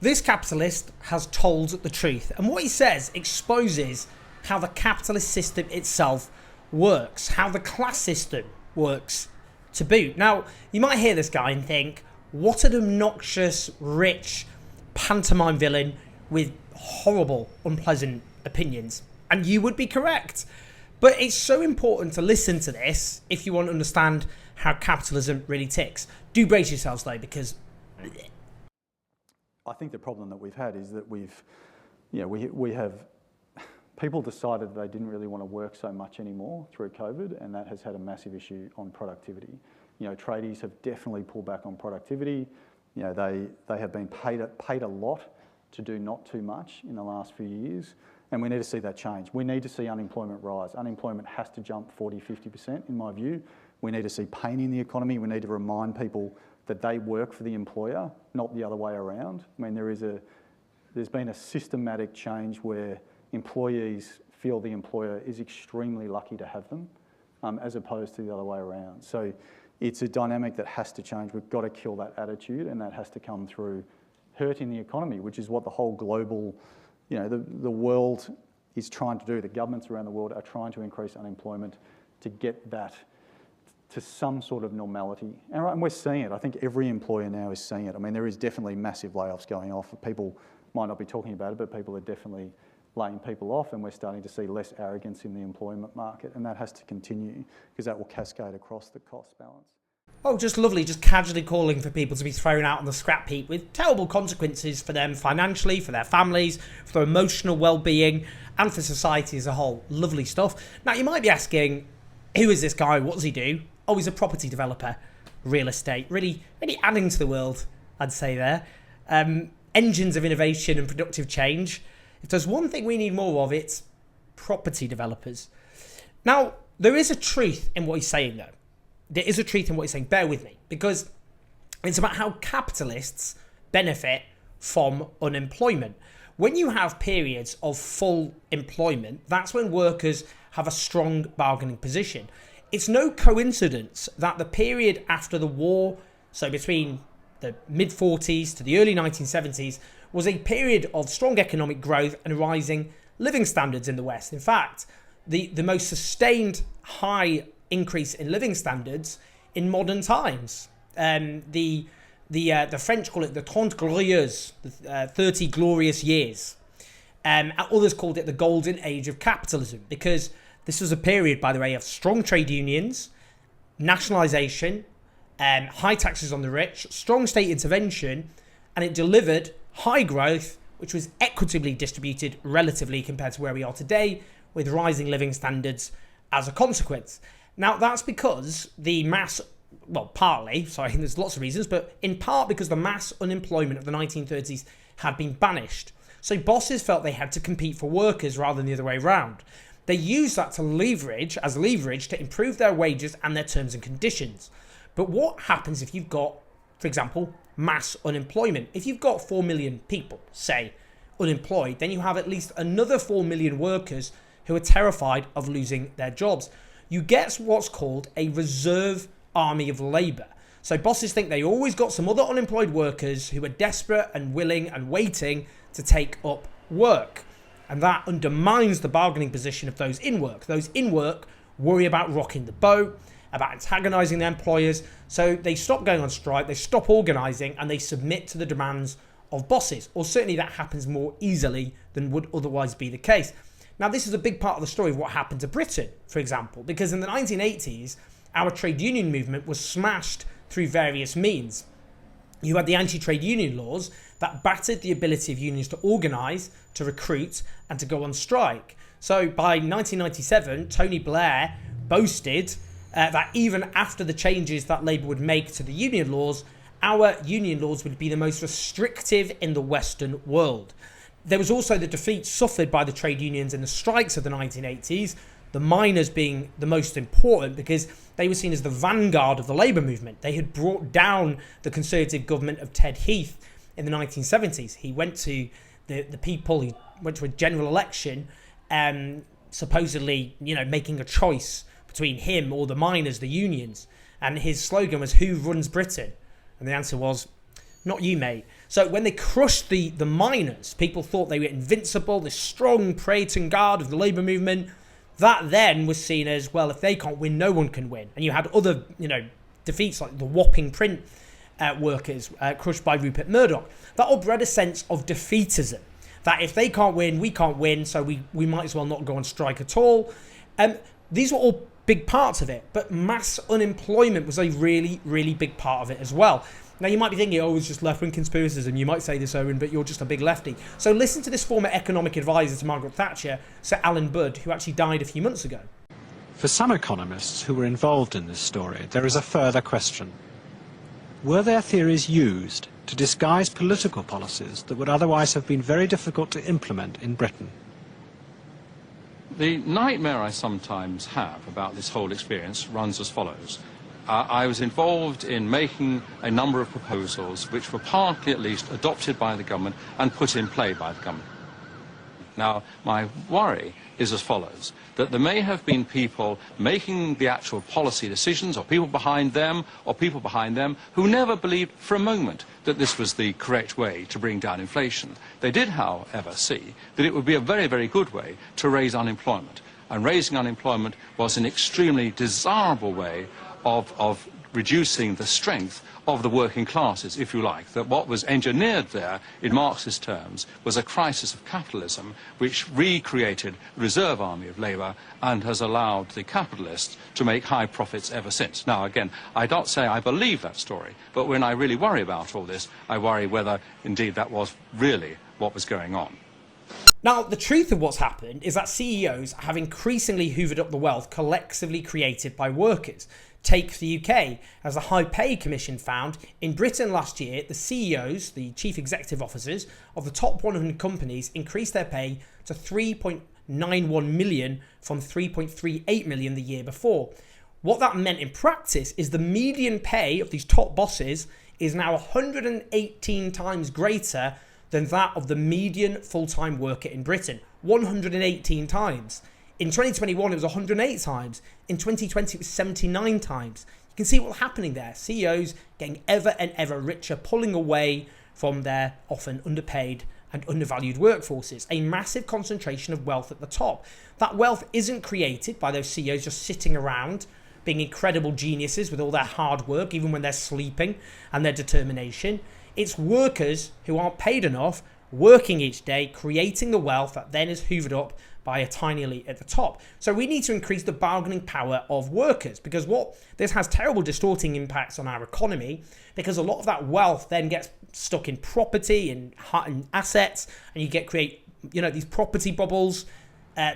This capitalist has told the truth, and what he says exposes how the capitalist system itself works, how the class system works to boot. Now, you might hear this guy and think, what an obnoxious, rich pantomime villain with horrible, unpleasant opinions. And you would be correct. But it's so important to listen to this if you want to understand how capitalism really ticks. Do brace yourselves though, because I think the problem that we've had is that we have people decided they didn't really want to work so much anymore through COVID, and that has had a massive issue on productivity. Tradies have definitely pulled back on productivity. They have been paid a lot to do not too much in the last few years, and we need to see that change. We need to see unemployment rise. Unemployment has to jump 40, 50% in my view. We need to see pain in the economy. We need to remind people that they work for the employer, not the other way around. I mean, there's been a systematic change where employees feel the employer is extremely lucky to have them, as opposed to the other way around. So it's a dynamic that has to change. We've got to kill that attitude, and that has to come through hurting the economy, which is what the whole global, the world is trying to do. The governments around the world are trying to increase unemployment to get that to some sort of normality. And we're seeing it. I think every employer now is seeing it. I mean, there is definitely massive layoffs going off. People might not be talking about it, but people are definitely laying people off, and we're starting to see less arrogance in the employment market, and that has to continue because that will cascade across the cost balance. Oh, just lovely, just casually calling for people to be thrown out on the scrap heap with terrible consequences for them financially, for their families, for their emotional well-being, and for society as a whole. Lovely stuff. Now, you might be asking, who is this guy? What does he do? Oh, he's a property developer, real estate, really adding to the world, I'd say there. Engines of innovation and productive change. If there's one thing we need more of, it's property developers. Now, there is a truth in what he's saying, though. There is a truth in what he's saying. Bear with me, because it's about how capitalists benefit from unemployment. When you have periods of full employment, that's when workers have a strong bargaining position. It's no coincidence that the period after the war, so between the mid-40s to the early 1970s, was a period of strong economic growth and rising living standards in the West. In fact, the most sustained high increase in living standards in modern times. The French call it the 30 glorieuses, the 30 glorious years. Others called it the golden age of capitalism, because this was a period, by the way, of strong trade unions, nationalisation, high taxes on the rich, strong state intervention, and it delivered high growth, which was equitably distributed relatively compared to where we are today, with rising living standards as a consequence. Now, that's because there's lots of reasons, but in part because the mass unemployment of the 1930s had been banished. So bosses felt they had to compete for workers rather than the other way around. They used that to leverage to improve their wages and their terms and conditions. But what happens if you've got, for example, mass unemployment? If you've got 4 million people, say, unemployed, then you have at least another 4 million workers who are terrified of losing their jobs. You get what's called a reserve army of labour. So bosses think they always got some other unemployed workers who are desperate and willing and waiting to take up work. And that undermines the bargaining position of those in work. Those in work worry about rocking the boat, about antagonising their employers. So they stop going on strike, they stop organising, and they submit to the demands of bosses. Or certainly that happens more easily than would otherwise be the case. Now, this is a big part of the story of what happened to Britain, for example, because in the 1980s, our trade union movement was smashed through various means. You had the anti-trade union laws that battered the ability of unions to organise, to recruit, and to go on strike. So by 1997, Tony Blair boasted that even after the changes that Labour would make to the union laws, our union laws would be the most restrictive in the Western world. There was also the defeat suffered by the trade unions in the strikes of the 1980s, the miners being the most important because they were seen as the vanguard of the labour movement. They had brought down the Conservative government of Ted Heath in the 1970s. He went to the people, he went to a general election, supposedly, making a choice between him or the miners, the unions. And his slogan was, "Who runs Britain?" And the answer was, not you, mate. So when they crushed the miners, people thought they were invincible, this strong Praetorian Guard of the labour movement. That then was seen as, well, if they can't win, no one can win. And you had other, defeats like the Wapping print workers crushed by Rupert Murdoch. That all bred a sense of defeatism. That if they can't win, we can't win, so we might as well not go on strike at all. These were all big parts of it, but mass unemployment was a really, really big part of it as well. Now, you might be thinking, oh, it's just left-wing conspiracism. You might say this, Owen, but you're just a big lefty. So listen to this former economic advisor to Margaret Thatcher, Sir Alan Budd, who actually died a few months ago. For some economists who were involved in this story, there is a further question. Were their theories used to disguise political policies that would otherwise have been very difficult to implement in Britain? The nightmare I sometimes have about this whole experience runs as follows. I was involved in making a number of proposals which were partly at least adopted by the government and put in play by the government. Now, my worry is as follows, that there may have been people making the actual policy decisions, or people behind them who never believed for a moment that this was the correct way to bring down inflation. They did, however, see that it would be a very, very good way to raise unemployment. And raising unemployment was an extremely desirable way of reducing the strength of the working classes, if you like. That what was engineered there, in Marxist terms, was a crisis of capitalism which recreated the reserve army of labour and has allowed the capitalists to make high profits ever since. Now, again, I don't say I believe that story, but when I really worry about all this, I worry whether, indeed, that was really what was going on. Now, the truth of what's happened is that CEOs have increasingly hoovered up the wealth collectively created by workers. Take the UK. As the High Pay Commission found, in Britain last year, the CEOs, the chief executive officers, of the top 100 companies increased their pay to 3.91 million from 3.38 million the year before. What that meant in practice is the median pay of these top bosses is now 118 times greater than that of the median full-time worker in Britain. 118 times. In 2021, it was 108 times. In 2020, it was 79 times. You can see what's happening there. CEOs getting ever and ever richer, pulling away from their often underpaid and undervalued workforces. A massive concentration of wealth at the top. That wealth isn't created by those CEOs just sitting around being incredible geniuses with all their hard work, even when they're sleeping, and their determination. It's workers who aren't paid enough, working each day, creating the wealth that then is hoovered up by a tiny elite at the top. So we need to increase the bargaining power of workers, because this has terrible distorting impacts on our economy, because a lot of that wealth then gets stuck in property and assets, and you create these property bubbles,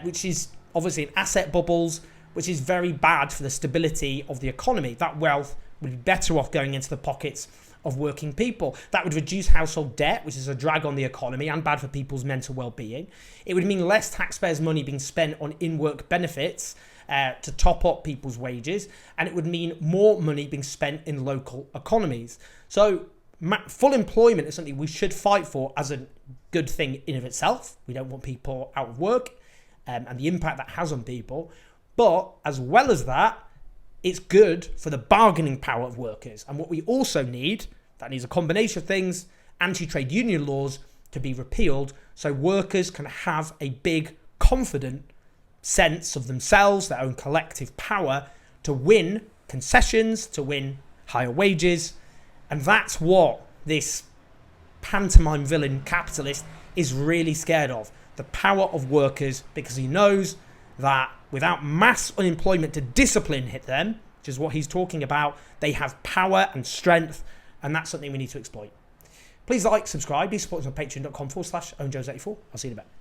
which is obviously an asset bubbles, which is very bad for the stability of the economy. That wealth would be better off going into the pockets of working people. That would reduce household debt, which is a drag on the economy and bad for people's mental well-being. It would mean less taxpayers' money being spent on in-work benefits to top up people's wages, and it would mean more money being spent in local economies. So full employment is something we should fight for as a good thing in of itself. We don't want people out of work and the impact that has on people. But as well as that, it's good for the bargaining power of workers. And what we also need, that needs a combination of things, anti-trade union laws to be repealed so workers can have a big, confident sense of themselves, their own collective power to win concessions, to win higher wages. And that's what this pantomime villain capitalist is really scared of. The power of workers, because he knows that without mass unemployment to discipline hit them, which is what he's talking about, they have power and strength, and that's something we need to exploit. Please like, subscribe, please support us on patreon.com/OwenJones84. I'll see you in a bit.